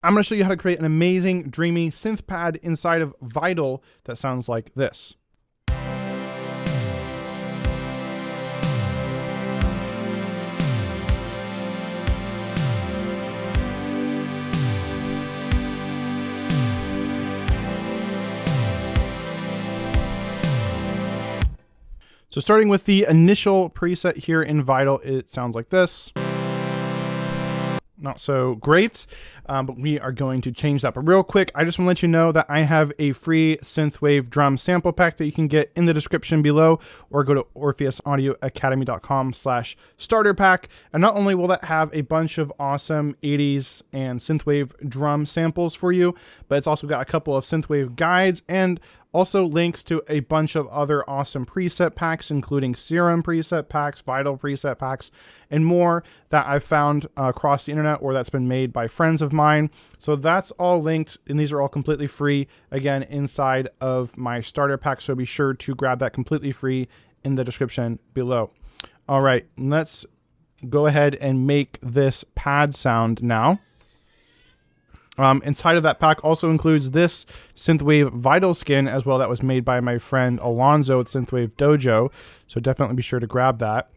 I'm going to show you how to create an amazing, dreamy synth pad inside of Vital that sounds like this. So starting with the initial preset here in Vital, it sounds like this. Not so great, but we are going to change that. But real quick, I just want to let you know that I have a free Synthwave drum sample pack that you can get in the description below, or go to orpheusaudioacademy.com/starter pack. And not only will that have a bunch of awesome 80s and Synthwave drum samples for you, but it's also got a couple of Synthwave guides and also links to a bunch of other awesome preset packs, including Serum preset packs, Vital preset packs, and more that I've found across the internet or that's been made by friends of mine. So that's all linked, and these are all completely free, again, inside of my starter pack. So be sure to grab that completely free in the description below. All right, let's go ahead and make this pad sound now. Inside of that pack also includes this Synthwave Vital skin as well that was made by my friend Alonzo at Synthwave Dojo. So definitely be sure to grab that.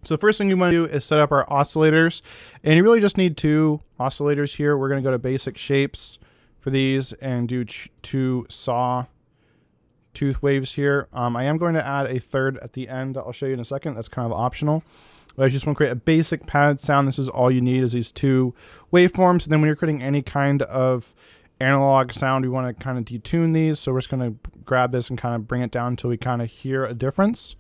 So the first thing you want to do is set up our oscillators. And you really just need two oscillators here. We're going to go to basic shapes for these and do two saw tooth waves here. I am going to add a third at the end that I'll show you in a second. That's kind of optional. But I just want to create a basic pad sound. This is all you need, is these two waveforms. And then when you're creating any kind of analog sound, we want to kind of detune these. So we're just going to grab this and kind of bring it down until we kind of hear a difference.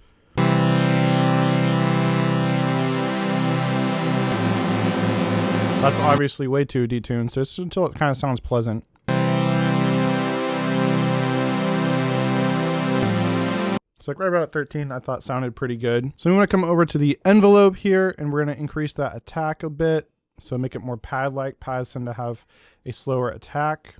That's obviously way too detuned. So it's until it kind of sounds pleasant. So like right about 13, I thought sounded pretty good. So we want to come over to the envelope here, and we're going to increase that attack a bit. So make it more pad-like. Pads tend to have a slower attack.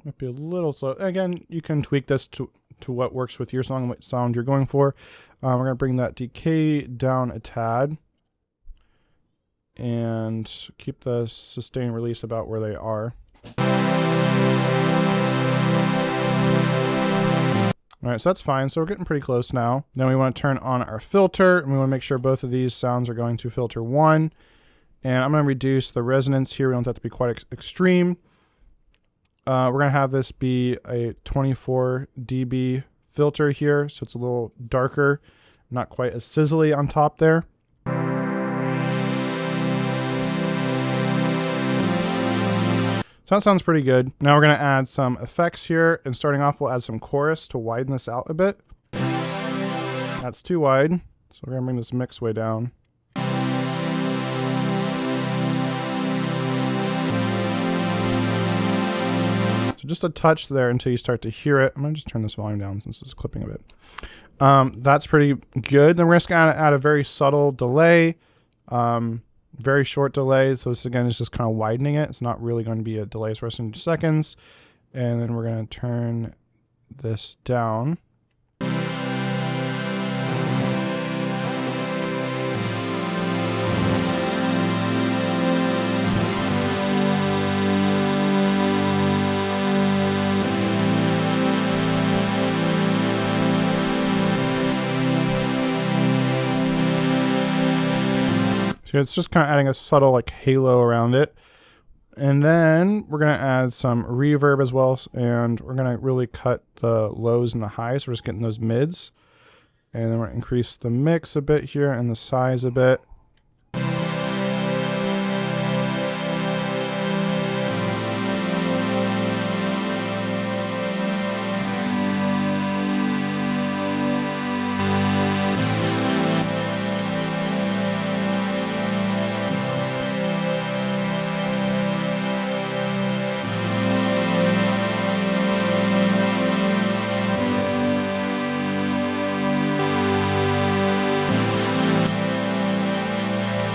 Might be a little slow. Again, you can tweak this to what works with your song, what sound you're going for. We're going to bring that decay down a tad. And keep the sustain release about where they are. All right, so that's fine. So we're getting pretty close now. Then we want to turn on our filter, and we want to make sure both of these sounds are going to filter 1. And I'm going to reduce the resonance here. We don't have to be quite extreme. We're going to have this be a 24 dB filter here, so it's a little darker, not quite as sizzly on top there. So that sounds pretty good. Now we're going to add some effects here, and starting off we'll add some chorus to widen this out a bit. That's too wide, so we're going to bring this mix way down. So just a touch there until you start to hear it. I'm going to just turn this volume down since it's clipping a bit. That's pretty good. Then we're just going to add a very subtle delay. Very short delay. So this again is just kind of widening it. It's not really going to be a delay. It's resting 2 seconds. And then we're going to turn this down. So it's just kind of adding a subtle like halo around it. And then we're going to add some reverb as well. And we're going to really cut the lows and the highs. We're just getting those mids. And then we're going to increase the mix a bit here and the size a bit.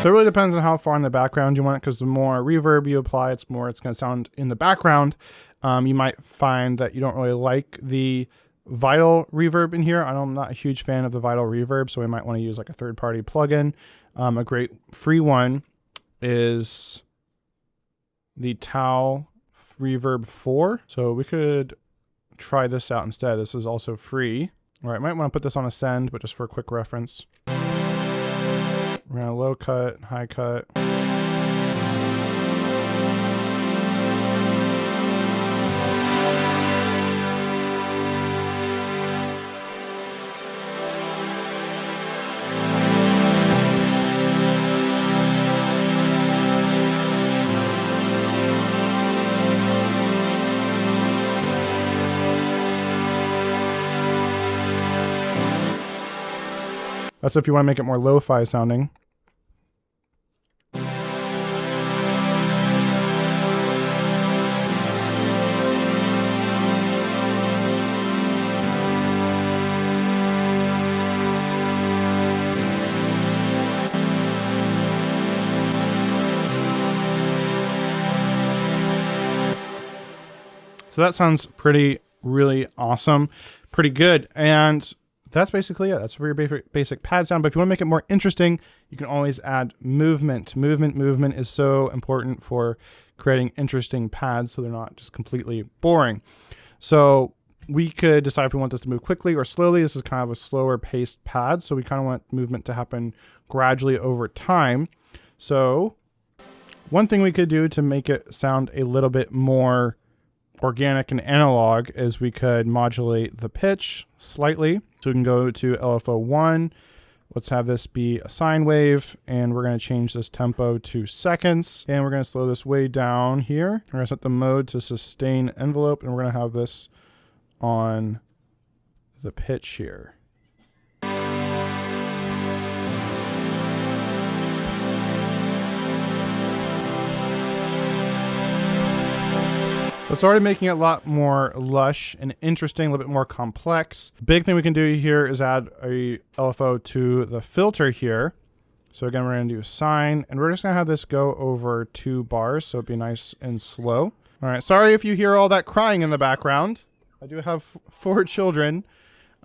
So it really depends on how far in the background you want it, because the more reverb you apply, it's going to sound in the background. You might find that you don't really like the Vital reverb in here. I'm not a huge fan of the Vital reverb, so we might want to use like a third-party plugin. A great free one is the Tau Reverb 4. So we could try this out instead. This is also free. All right, might want to put this on a send, but just for a quick reference. We're gonna low cut, high cut. That's if you want to make it more lo-fi sounding. So that sounds really awesome, pretty good. And that's basically it. That's a very basic pad sound. But if you want to make it more interesting, you can always add movement. Movement is so important for creating interesting pads so they're not just completely boring. So we could decide if we want this to move quickly or slowly. This is kind of a slower paced pad, so we kind of want movement to happen gradually over time. So one thing we could do to make it sound a little bit more organic and analog is we could modulate the pitch slightly. So we can go to LFO 1. Let's have this be a sine wave, and we're going to change this tempo to seconds, and we're going to slow this way down here. We're going to set the mode to sustain envelope, and we're going to have this on the pitch here. It's already making it a lot more lush and interesting, a little bit more complex. Big thing we can do here is add a LFO to the filter here. So again, we're gonna do a sine, and we're just gonna have this go over 2 bars, so it'd be nice and slow. All right, sorry if you hear all that crying in the background. I do have 4 children.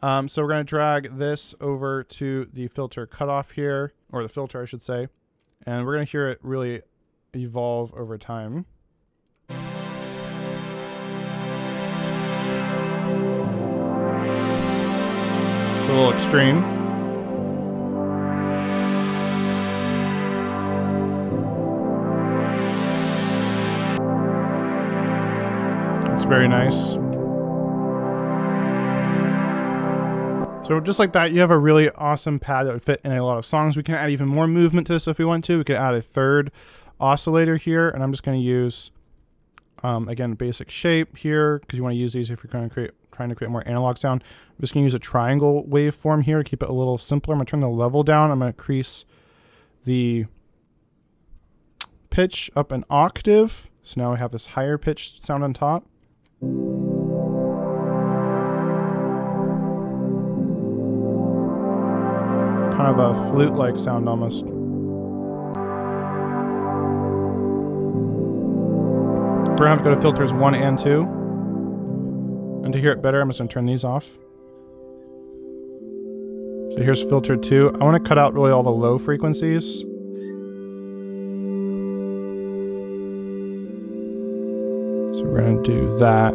So we're gonna drag this over to the filter cutoff here, or the filter, I should say. And we're gonna hear it really evolve over time. It's a little extreme. It's very nice. So just like that, you have a really awesome pad that would fit in a lot of songs. We can add even more movement to this if we want to. We could add a third oscillator here, and I'm just going to use, again, basic shape here, because you want to use these if you're trying to create more analog sound. I'm just going to use a triangle waveform here to keep it a little simpler. I'm going to turn the level down. I'm going to increase the pitch up an octave. So now we have this higher pitched sound on top. Kind of a flute-like sound almost. We're gonna have to go to filters 1 and 2. And to hear it better, I'm just gonna turn these off. So here's filter 2. I wanna cut out really all the low frequencies. So we're gonna do that.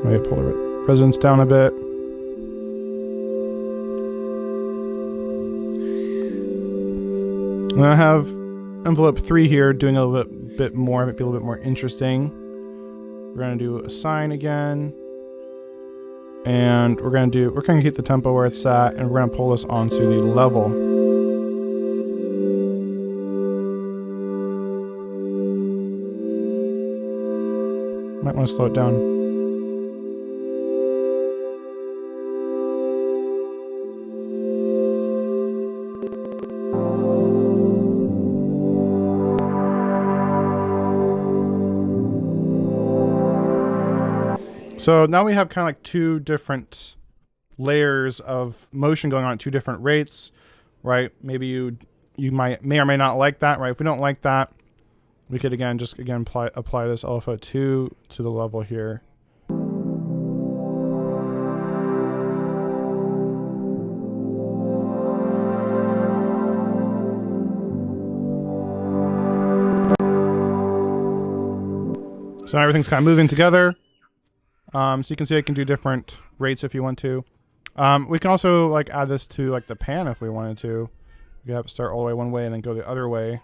Maybe pull the resonance down a bit. I'm gonna have envelope 3 here doing a little bit more, might be a little bit more interesting. We're gonna do a sine again. And we're gonna keep the tempo where it's at, and we're gonna pull this onto the level. Might want to slow it down. So now we have kind of like 2 different layers of motion going on at 2 different rates, right? Maybe you may or may not like that, right? If we don't like that, we could again apply this LFO2 to the level here. So now everything's kind of moving together. So you can see I can do different rates if you want to. We can also like add this to like the pan if we wanted to. We could have it start all the way one way and then go the other way.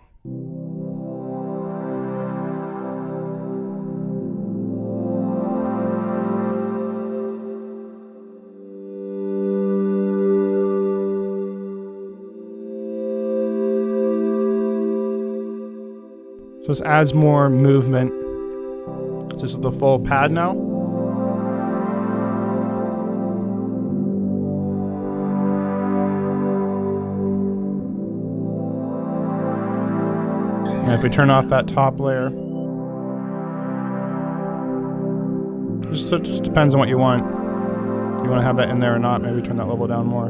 So this adds more movement. So this is the full pad now. And if we turn off that top layer, just depends on what you want. If you want to have that in there or not, maybe turn that level down more.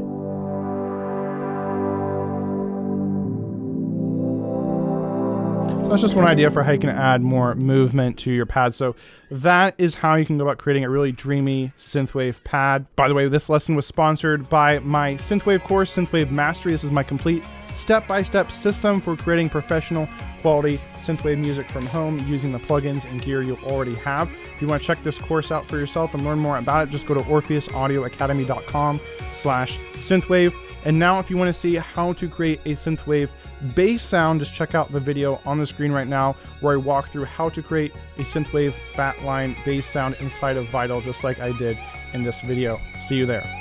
That's just one idea for how you can add more movement to your pad. So that is how you can go about creating a really dreamy synthwave pad. By the way, this lesson was sponsored by my synthwave course, Synthwave Mastery. This is my complete step-by-step system for creating professional quality synthwave music from home using the plugins and gear you already have. If you want to check this course out for yourself and learn more about it, just go to orpheusaudioacademy.com/synthwave. And now if you want to see how to create a synthwave bass sound, just check out the video on the screen right now where I walk through how to create a synthwave fat line bass sound inside of Vital, just like I did in this video. See you there.